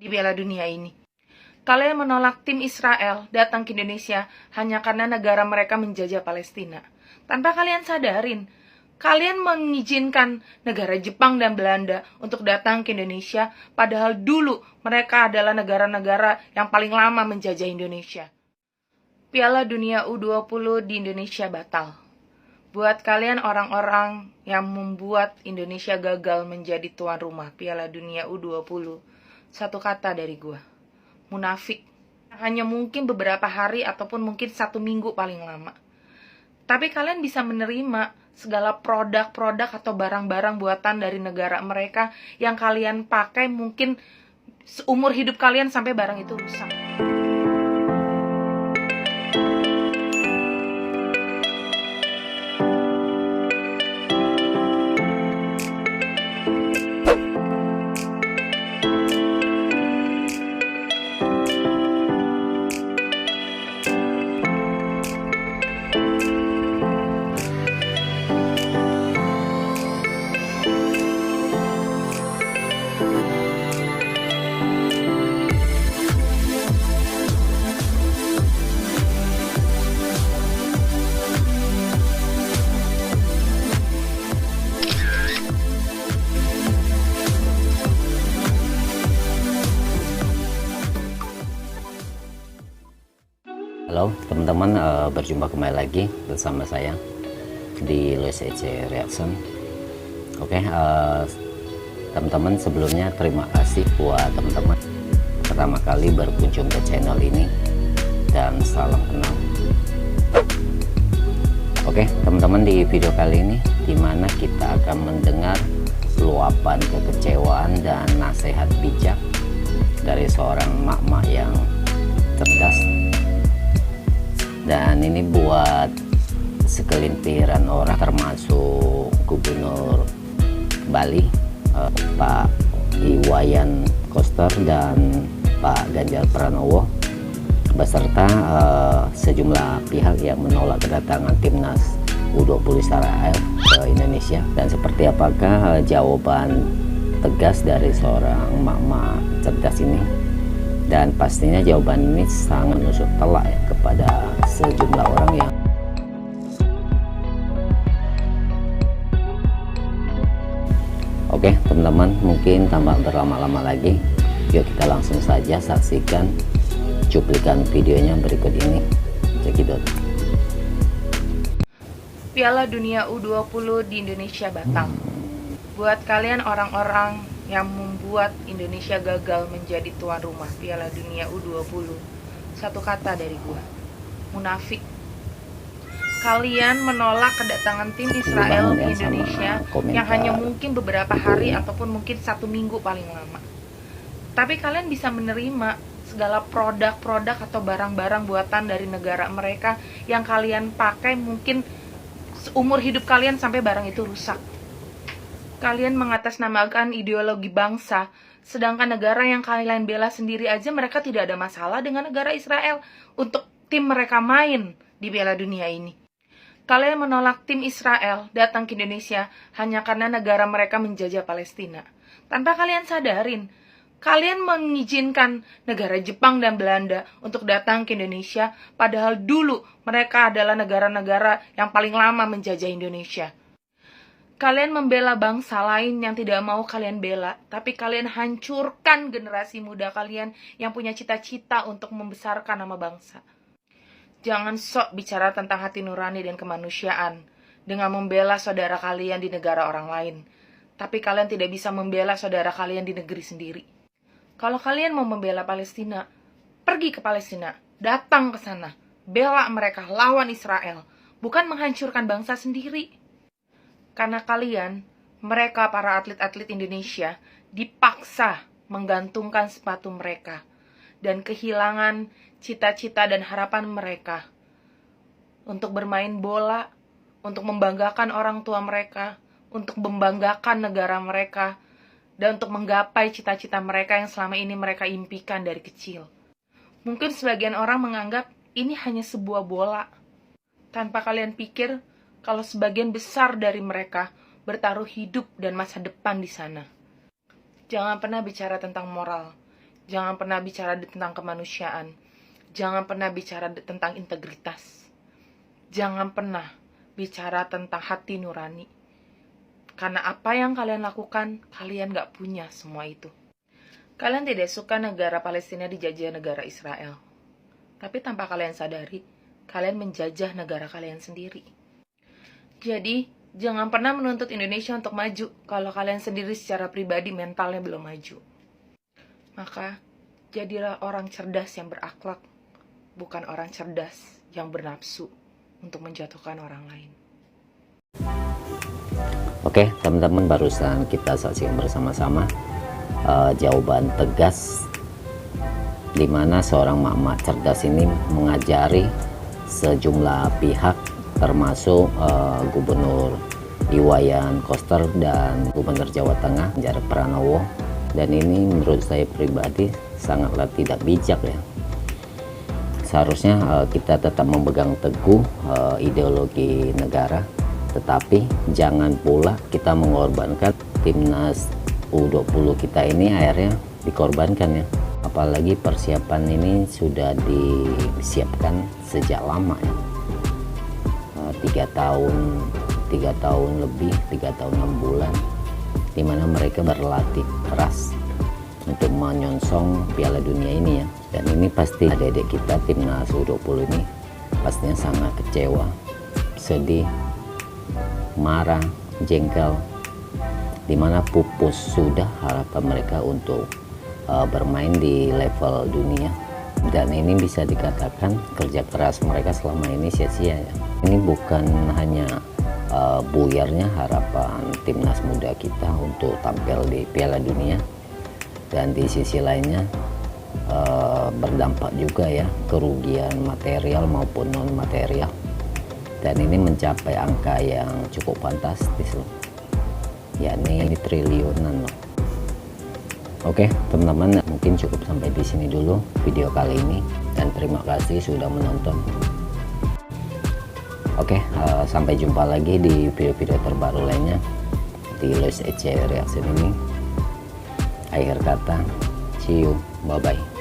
di Piala Dunia ini. Kalian menolak tim Israel datang ke Indonesia hanya karena negara mereka menjajah Palestina. Tanpa kalian sadarin, kalian mengizinkan negara Jepang dan Belanda untuk datang ke Indonesia, padahal dulu mereka adalah negara-negara yang paling lama menjajah Indonesia. Piala Dunia U20 di Indonesia batal. Buat kalian orang-orang yang membuat Indonesia gagal menjadi tuan rumah Piala Dunia U20, satu kata dari gua: munafik. Hanya mungkin beberapa hari ataupun mungkin 1 minggu paling lama. Tapi kalian bisa menerima segala produk-produk atau barang-barang buatan dari negara mereka yang kalian pakai mungkin seumur hidup kalian sampai barang itu rusak. Halo teman-teman, berjumpa kembali lagi bersama saya di Louis EC Reaction. Oke, teman-teman, sebelumnya terima kasih buat teman-teman pertama kali berkunjung ke channel ini, dan salam kenal. Oke teman-teman, di video kali ini dimana kita akan mendengar luapan kekecewaan dan nasihat bijak dari seorang mak-mak yang cerdas. Dan ini buat segelintiran orang, termasuk Gubernur Bali Pak Iwayan Koster dan Pak Ganjar Pranowo, beserta sejumlah pihak yang menolak kedatangan timnas U20 Israel ke Indonesia. Dan seperti apakah jawaban tegas dari seorang mak-mak cerdas ini? Dan pastinya jawaban ini sangat menusuk telak ya kepada sejumlah orang yang Oke teman-teman, mungkin tanpa berlama-lama lagi, yuk kita langsung saja saksikan cuplikan videonya berikut ini. Cekidot. Piala Dunia U20 di Indonesia batal. Buat kalian orang-orang yang membuat Indonesia gagal menjadi tuan rumah Piala Dunia U20, satu kata dari gua: munafik. Kalian menolak kedatangan tim Israel ke Indonesia yang hanya mungkin beberapa hari ataupun mungkin 1 minggu paling lama. Tapi kalian bisa menerima segala produk-produk atau barang-barang buatan dari negara mereka yang kalian pakai mungkin seumur hidup kalian sampai barang itu rusak. Kalian mengatasnamakan ideologi bangsa, sedangkan negara yang kalian bela sendiri aja mereka tidak ada masalah dengan negara Israel untuk tim mereka main di Piala Dunia ini. Kalian menolak tim Israel datang ke Indonesia hanya karena negara mereka menjajah Palestina. Tanpa kalian sadarin, kalian mengizinkan negara Jepang dan Belanda untuk datang ke Indonesia, padahal dulu mereka adalah negara-negara yang paling lama menjajah Indonesia. Kalian membela bangsa lain yang tidak mau kalian bela, tapi kalian hancurkan generasi muda kalian yang punya cita-cita untuk membesarkan nama bangsa. Jangan sok bicara tentang hati nurani dan kemanusiaan dengan membela saudara kalian di negara orang lain, tapi kalian tidak bisa membela saudara kalian di negeri sendiri. Kalau kalian mau membela Palestina, pergi ke Palestina, datang ke sana, bela mereka, lawan Israel, bukan menghancurkan bangsa sendiri. Karena kalian, mereka para atlet-atlet Indonesia, dipaksa menggantungkan sepatu mereka dan kehilangan cita-cita dan harapan mereka untuk bermain bola, untuk membanggakan orang tua mereka, untuk membanggakan negara mereka, dan untuk menggapai cita-cita mereka yang selama ini mereka impikan dari kecil. Mungkin sebagian orang menganggap ini hanya sebuah bola, tanpa kalian pikir kalau sebagian besar dari mereka bertaruh hidup dan masa depan di sana. Jangan pernah bicara tentang moral. Jangan pernah bicara tentang kemanusiaan. Jangan pernah bicara tentang integritas. Jangan pernah bicara tentang hati nurani. Karena apa yang kalian lakukan, kalian gak punya semua itu. Kalian tidak suka negara Palestina dijajah negara Israel. Tapi tanpa kalian sadari, kalian menjajah negara kalian sendiri. Jadi, jangan pernah menuntut Indonesia untuk maju kalau kalian sendiri secara pribadi mentalnya belum maju. Maka, jadilah orang cerdas yang berakhlak, bukan orang cerdas yang bernafsu untuk menjatuhkan orang lain. Oke, teman-teman, barusan kita saksikan bersama-sama jawaban tegas di mana seorang mama cerdas ini mengajari sejumlah pihak termasuk Gubernur Iwayan Koster dan Gubernur Jawa Tengah Jarod Pranowo, dan ini menurut saya pribadi sangatlah tidak bijak ya. Seharusnya kita tetap memegang teguh ideologi negara, tetapi jangan pula kita mengorbankan timnas U20 kita ini akhirnya dikorbankan ya. Apalagi persiapan ini sudah disiapkan sejak lama ya, 3 tahun lebih, 3 tahun 6 bulan, dimana mereka berlatih keras untuk menyongsong Piala Dunia ini ya. Dan ini pasti adik-adik kita timnas U20 ini pastinya sangat kecewa, sedih, marah, jengkel, dimana pupus sudah harapan mereka untuk bermain di level dunia. Dan ini bisa dikatakan kerja keras mereka selama ini sia-sia ya. Ini bukan hanya buyarnya harapan timnas muda kita untuk tampil di Piala Dunia, dan di sisi lainnya berdampak juga ya kerugian material maupun non material, dan ini mencapai angka yang cukup fantastis loh, yakni ini triliunan loh. Oke teman-teman, mungkin cukup sampai di sini dulu video kali ini, dan terima kasih sudah menonton. Oke, sampai jumpa lagi di video-video terbaru lainnya di Lois EC Reaction ini. Akhir kata, see you, bye bye.